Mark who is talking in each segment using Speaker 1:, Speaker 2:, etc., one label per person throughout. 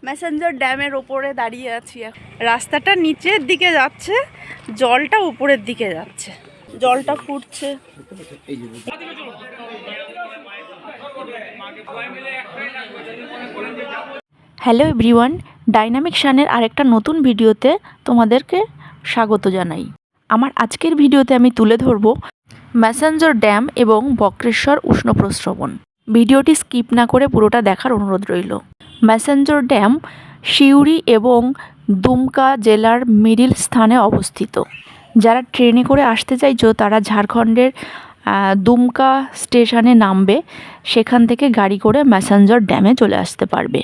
Speaker 1: Messenger ড্যামের ওপরে দাঁড়িয়ে আছি। রাস্তাটা নিচের দিকে যাচ্ছে, জলটা উপরের দিকে যাচ্ছে, জলটা ফুটছে।
Speaker 2: হ্যালো এভরিওয়ান, ডাইনামিক শানের আরেকটা নতুন ভিডিওতে তোমাদেরকে স্বাগত জানাই। আমার আজকের ভিডিওতে আমি তুলে ধরব ম্যাসেঞ্জার ড্যাম এবং বক্রেশ্বর উষ্ণ প্রস্রবণ। ভিডিওটি স্কিপ না করে পুরোটা দেখার অনুরোধ রইল। ম্যাসেঞ্জার ড্যাম সিউড়ি এবং দুমকা জেলার মিডিল স্থানে অবস্থিত। যারা ট্রেনে করে আসতে চাইছো তারা ঝাড়খণ্ডের দুমকা স্টেশনে নামবে, সেখান থেকে গাড়ি করে ম্যাসেঞ্জার ড্যামে চলে আসতে পারবে।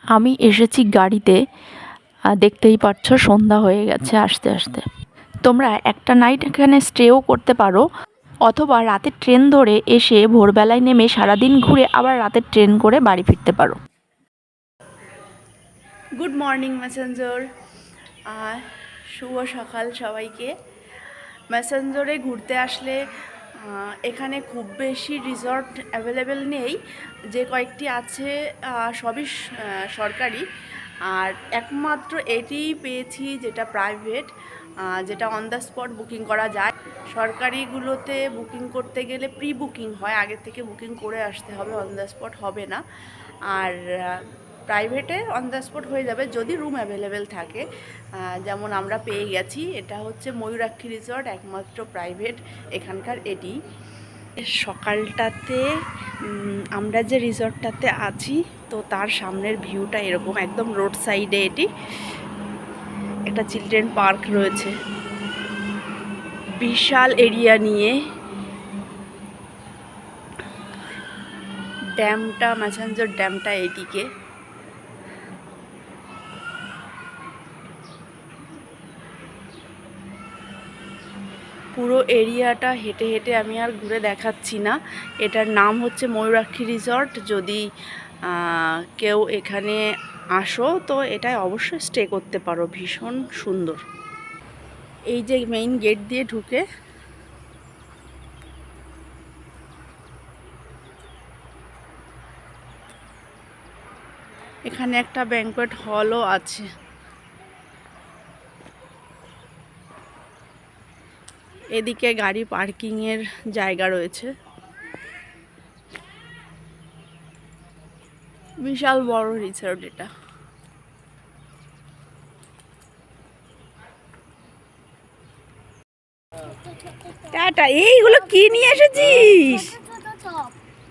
Speaker 2: আমি এসেছি গাড়িতে, দেখতেই পাচ্ছ সন্ধ্যা হয়ে গেছে আসতে আসতে। তোমরা একটা নাইট এখানে স্টেও করতে পারো, অথবা রাতের ট্রেন ধরে এসে ভোরবেলায় নেমে সারাদিন ঘুরে আবার রাতের ট্রেন করে বাড়ি ফিরতে পারো।
Speaker 1: গুড মর্নিং ম্যাসেঞ্জার, শুভ সকাল সবাইকে। ম্যাসেঞ্জারে ঘুরতে আসলে এখানে খুব বেশি রিসর্ট অ্যাভেলেবেল নেই, যে কয়েকটি আছে সবই সরকারি, আর একমাত্র এটিই পেয়েছি যেটা প্রাইভেট, যেটা অন দ্য স্পট বুকিং করা যায়। সরকারিগুলোতে বুকিং করতে গেলে প্রি বুকিং হয়, আগে থেকে বুকিং করে আসতে হবে, অন দ্য স্পট হবে না। আর প্রাইভেটে অন দ্য স্পট হয়ে যাবে যদি রুম অ্যাভেলেবেল থাকে, যেমন আমরা পেয়ে গেছি। এটা হচ্ছে ময়ূরাক্ষী রিসর্ট, একমাত্র প্রাইভেট এখানকার এটি। সকালটাতে আমরা যে রিসর্টটাতে আছি তো তার সামনের ভিউটা এরকম, একদম রোড সাইডে এটি। একটা চিলড্রেন পার্ক রয়েছে বিশাল এরিয়া নিয়ে। ড্যামটা, ম্যাসেঞ্জার ড্যামটা এদিকে। পুরো এরিয়াটা হেঁটে হেঁটে আমি আর ঘুরে দেখাচ্ছি না। এটার নাম হচ্ছে ময়ূরাক্ষী রিসর্ট। যদি কেউ এখানে আসো তো এটায় অবশ্যই স্টে করতে পারো, ভীষণ সুন্দর। এই যে মেইন গেট দিয়ে ঢুকে এখানে একটা ব্যাংকোয়েট হলও আছে। এদিকে গাড়ি পার্কিংয়ের জায়গা রয়েছে। বিশাল বড় রিসর্ট এটা। টাটা। এইগুলো কি নিয়ে এসেছিস?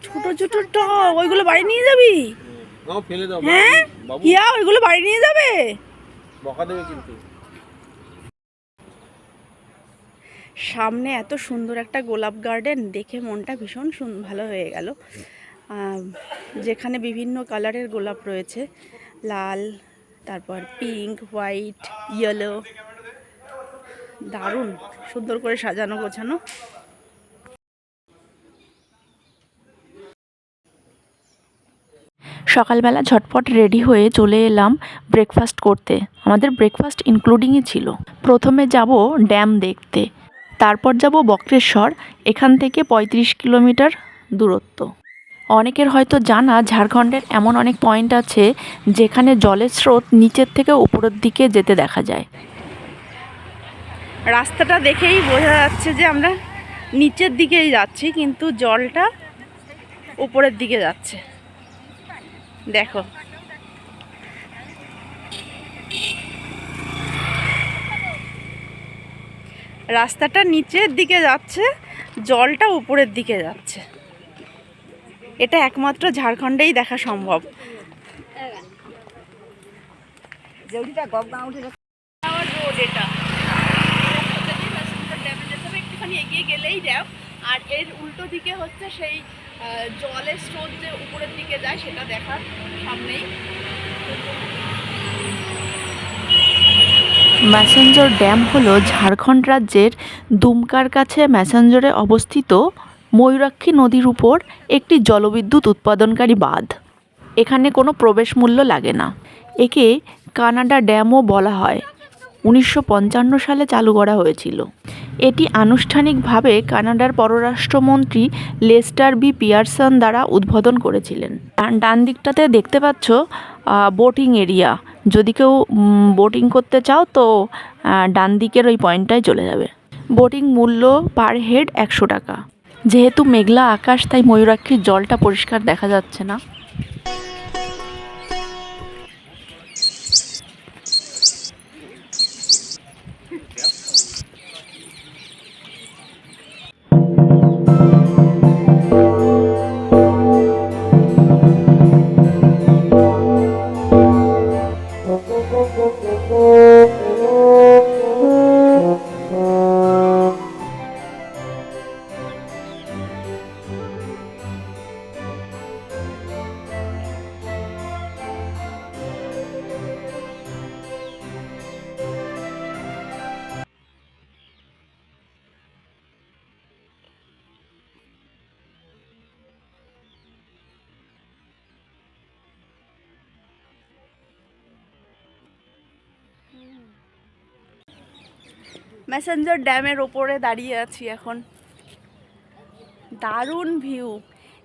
Speaker 1: ছোট ছোট টব, ওইগুলো বাড়ি নিয়ে যাবি? হ্যাঁ, কিয়া ওইগুলো বাড়ি নিয়ে যাবে? বকা দেবে কিন্তু। সামনে এত সুন্দর একটা গোলাপ গার্ডেন দেখে মনটা ভীষণ ভালো হয়ে গেল। যেখানে বিভিন্ন কালারের গোলাপ রয়েছে, লাল, তারপর পিঙ্ক, হোয়াইট, ইয়েলো। দারুণ সুন্দর করে সাজানো গোছানো।
Speaker 2: সকালবেলা ঝটপট রেডি হয়ে চলে এলাম ব্রেকফাস্ট করতে। আমাদের ব্রেকফাস্ট ইনক্লুডিংই ছিল। প্রথমে যাব ড্যাম দেখতে, তারপর যাব বক্রেশ্বর, এখান থেকে 35 কিলোমিটার দূরত্ব। অনেকের হয়তো জানা, ঝাড়খণ্ডের এমন অনেক পয়েন্ট আছে যেখানে জলের স্রোত নিচের থেকে উপরের দিকে যেতে দেখা যায়।
Speaker 1: রাস্তাটা দেখেই বোঝা যাচ্ছে যে আমরা নিচের দিকেই যাচ্ছি, কিন্তু জলটা উপরের দিকে যাচ্ছে। দেখো, রাস্তাটা নিচের দিকে যাচ্ছে, জলটা উপরের দিকে যাচ্ছে। এটা একমাত্র ঝাড়খণ্ডেই দেখা সম্ভব। একটুখানি এগিয়ে গেলেই ড্যাম, আর এর উল্টো দিকে হচ্ছে সেই জলের স্রোত যে উপরের দিকে যায় সেটা দেখার সামনেই।
Speaker 2: ম্যাসেঞ্জার ড্যাম হলো ঝাড়খণ্ড রাজ্যের দুমকার কাছে ম্যাসেঞ্জারে অবস্থিত ময়ূরাক্ষী নদীর উপর একটি জলবিদ্যুৎ উৎপাদনকারী বাঁধ। এখানে কোনো প্রবেশ মূল্য লাগে না। একে কানাডা ড্যামও বলা হয়। 1955 সালে চালু করা হয়েছিল। এটি আনুষ্ঠানিকভাবে কানাডার পররাষ্ট্রমন্ত্রী লেস্টার বি পিয়ারসন দ্বারা উদ্বোধন করেছিলেন। ডান দিকটাতে দেখতে পাচ্ছ বোটিং এরিয়া। যদি কেউ বোটিং করতে চাও তো ডান দিকের ওই পয়েন্টটায় চলে যাবে। বোটিং মূল্য পার হেড 100 টাকা। যেহেতু মেঘলা আকাশ তাই ময়ূরাক্ষীর জলটা পরিষ্কার দেখা যাচ্ছে না।
Speaker 1: ম্যাসেঞ্জার ড্যামের ওপরে দাঁড়িয়ে আছি এখন। দারুণ ভিউ।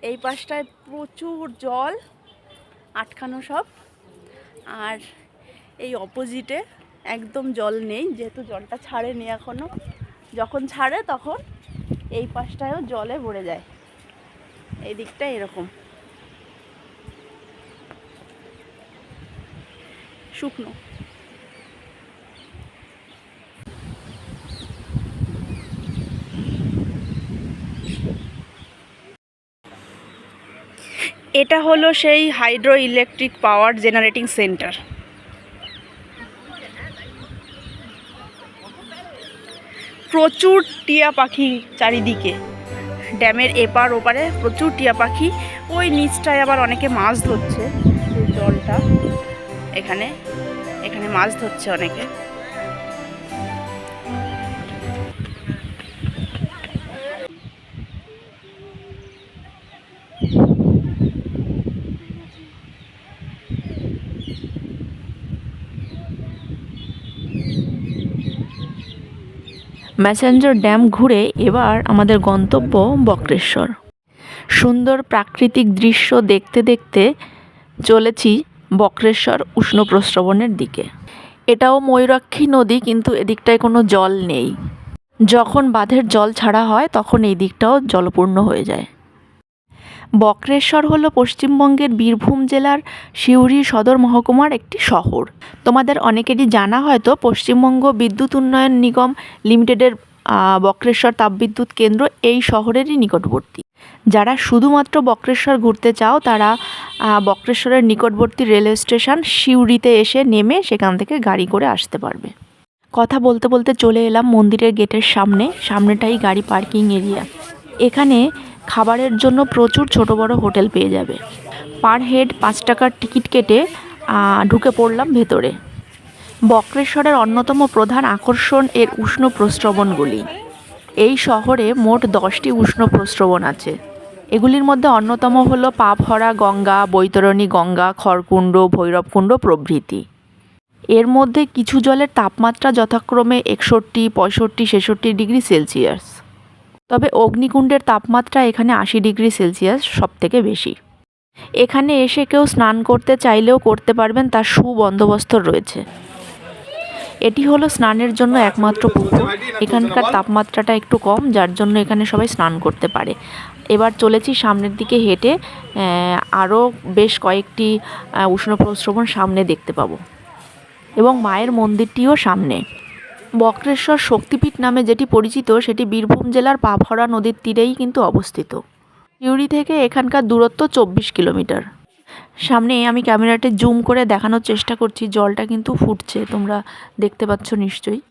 Speaker 1: এই পাশটায় প্রচুর জল আটকানো সব, আর এই অপোজিটে একদম জল নেই, যেহেতু জলটা ছাড়েনি এখনো। যখন ছাড়ে তখন এই পাশটায়ও জলে ভরে যায়। এই দিকটা এরকম শুকনো। এটা হলো সেই hydro electric power generating centre. প্রচুর টিয়া পাখি চারিদিকে, ড্যামের এপার ওপারে প্রচুর টিয়া পাখি। ওই নিচটায় আবার অনেকে মাছ ধরছে। জলটা এখানে এখানে মাছ ধরছে অনেকে।
Speaker 2: ম্যাসেঞ্জার ড্যাম ঘুরে এবার আমাদের গন্তব্য বক্রেশ্বর। সুন্দর প্রাকৃতিক দৃশ্য দেখতে দেখতে চলেছি বক্রেশ্বর উষ্ণ প্রস্রবণের দিকে। এটাও ময়ূরাক্ষী নদী, কিন্তু এদিকটায় কোনো জল নেই। যখন বাঁধের জল ছাড়া হয় তখন এই দিকটাও জলপূর্ণ হয়ে যায়। বক্রেশ্বর হলো পশ্চিমবঙ্গের বীরভূম জেলার সিউড়ি সদর মহকুমার একটি শহর। তোমাদের অনেকেরই জানা হয়তো পশ্চিমবঙ্গ বিদ্যুৎ উন্নয়ন নিগম লিমিটেডের বক্রেশ্বর তাপবিদ্যুৎ কেন্দ্র এই শহরেরই নিকটবর্তী। যারা শুধুমাত্র বক্রেশ্বর ঘুরতে চাও তারা বক্রেশ্বরের নিকটবর্তী রেলওয়ে স্টেশন সিউড়িতে এসে নেমে সেখান থেকে গাড়ি করে আসতে পারবে। কথা বলতে বলতে চলে এলাম মন্দিরের গেটের সামনেটাই গাড়ি পার্কিং এরিয়া। এখানে খাবারের জন্য প্রচুর ছোট বড় হোটেল পেয়ে যাবে। পার হেড 5 টাকার টিকিট কেটে ঢুকে পড়লাম ভেতরে। বক্রেশ্বরের অন্যতম প্রধান আকর্ষণ এর উষ্ণ প্রস্রবণগুলি। এই শহরে মোট 10টি উষ্ণ প্রস্রবণ আছে। এগুলির মধ্যে অন্যতম হলো পাপহরা গঙ্গা, বৈতরণী গঙ্গা, খড়কুণ্ড, ভৈরবকুণ্ড প্রভৃতি। এর মধ্যে কিছু জলের তাপমাত্রা যথাক্রমে 61, 65, 66 ডিগ্রি সেলসিয়াস। তবে অগ্নিকুণ্ডের তাপমাত্রা এখানে 80 ডিগ্রি সেলসিয়াস সবথেকে বেশি। এখানে এসে কেউ স্নান করতে চাইলেও করতে পারবেন, তার সুবন্দোবস্ত রয়েছে। এটি হলো স্নানের জন্য একমাত্র পুকুর। এখানকার তাপমাত্রাটা একটু কম, যার জন্য এখানে সবাই স্নান করতে পারে। এবার চলেছি সামনের দিকে হেঁটে, আরও বেশ কয়েকটি উষ্ণ প্রস্রবণ সামনে দেখতে পাবো এবং মায়ের মন্দিরটিও সামনে। বক্রেশ্বর শক্তিপীঠ নামে যেটি পরিচিত সেটি বীরভূম জেলার পাপহরা নদীর তীরেই কিন্তু অবস্থিত। সিউড়ি থেকে এখানকার দূরত্ব 24 কিলোমিটার। সামনে আমি ক্যামেরাতে জুম করে দেখানোর চেষ্টা করছি, জলটা কিন্তু ফুটছে, তোমরা দেখতে পাচ্ছ নিশ্চয়ই।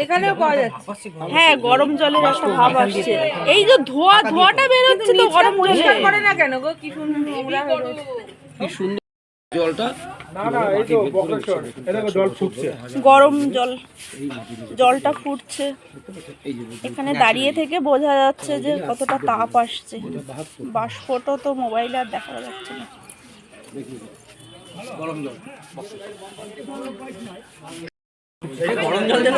Speaker 1: এখানেও পাওয়া যাচ্ছে। হ্যাঁ, গরম জলের একটা ভাব আসছে। এই যে ধোঁয়াটা বেরোচ্ছে তো গরম জলে।
Speaker 3: করে না কেন গো? কি সুন্দর নোংরা হয়ে রয়েছে। জলটা
Speaker 4: না না এই তো বক্রেশ্বর এটা জল ফুটছে
Speaker 1: গরম জলটা ফুটছে। এখানে দাঁড়িয়ে থেকে বোঝা যাচ্ছে যে কতটা তাপ আসছে। বাষ্পটা তো মোবাইলে আর দেখা যাচ্ছে না।
Speaker 3: গরম জল গরম জল যেন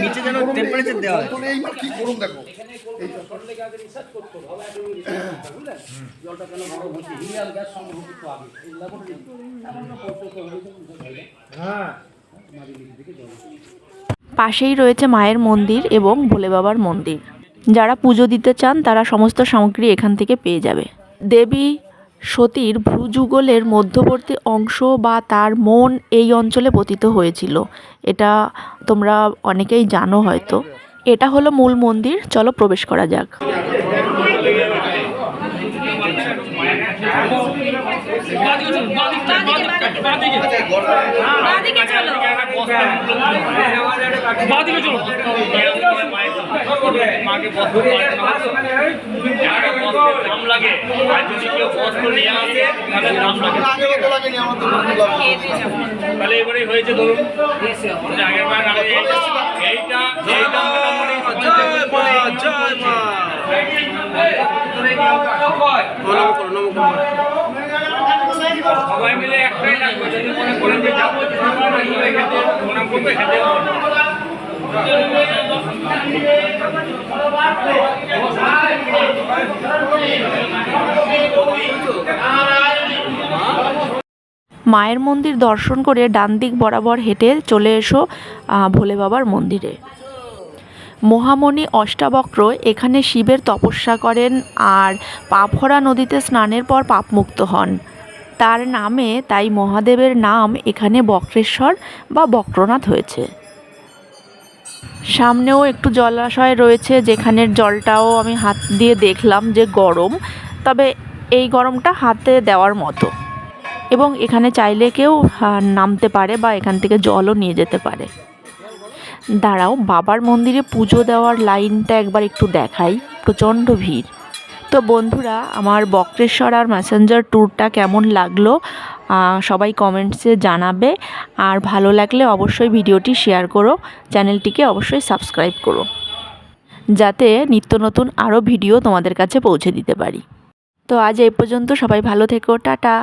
Speaker 3: নিচে যেন টেম্পারেচার দেওয়া হয়।
Speaker 5: এইবার কি করুন দেখো
Speaker 4: হ্যাঁ
Speaker 2: পাশেই রয়েছে মায়ের মন্দির এবং ভোলে বাবার মন্দির। যারা পুজো দিতে চান তারা সমস্ত সামগ্রী এখান থেকে পেয়ে যাবে। দেবী সতীর ভ্রুযুগলের মধ্যবর্তী অংশ বা তার মন এই অঞ্চলে পতিত হয়েছিল। এটা তোমরা অনেকেই জানো হয়তো। এটা হলো মূল মন্দির, চলো প্রবেশ করা যাক।
Speaker 6: তাহলে এবারে হয়েছে ধরুন আগের বার এইটা সবাই মিলে একটাই লাগবে, যদি মনে করেন যে যাবো প্রণাম করবে খেতে
Speaker 2: মায়ের মন্দির দর্শন করে ডান দিক বরাবর হেঁটে চলে এসো ভোলে বাবার মন্দিরে। মহামণি অষ্টাবক্র এখানে শিবের তপস্যা করেন আর পাপভরা নদীতে স্নানের পর পাপমুক্ত হন। তার নামে তাই মহাদেবের নাম এখানে বক্রেশ্বর বা বক্রনাথ হয়েছে। সামনেও একটু জলাশয় রয়েছে, যেখানের জলটাও আমি হাত দিয়ে দেখলাম যে গরম, তবে এই গরমটা হাতে দেওয়ার মতো। এবং এখানে চাইলে কেউ নামতে পারে বা এখান থেকে জলও নিয়ে যেতে পারে। দাঁড়াও, বাবার মন্দিরে পুজো দেওয়ার লাইনটা একবার একটু দেখাই, প্রচণ্ড ভিড়। তো বন্ধুরা, আমার বক্রেশ্বর আর ম্যাসেঞ্জার ট্যুরটা কেমন লাগলো সবাই কমেন্টসে জানাবে। আর ভালো লাগলে অবশ্যই ভিডিওটি শেয়ার করো, চ্যানেলটিকে অবশ্যই সাবস্ক্রাইব করো, যাতে নিত্য নতুন আরও ভিডিও তোমাদের কাছে পৌঁছে দিতে পারি। তো আজ এই পর্যন্ত, সবাই ভালো থেকো, টাটা।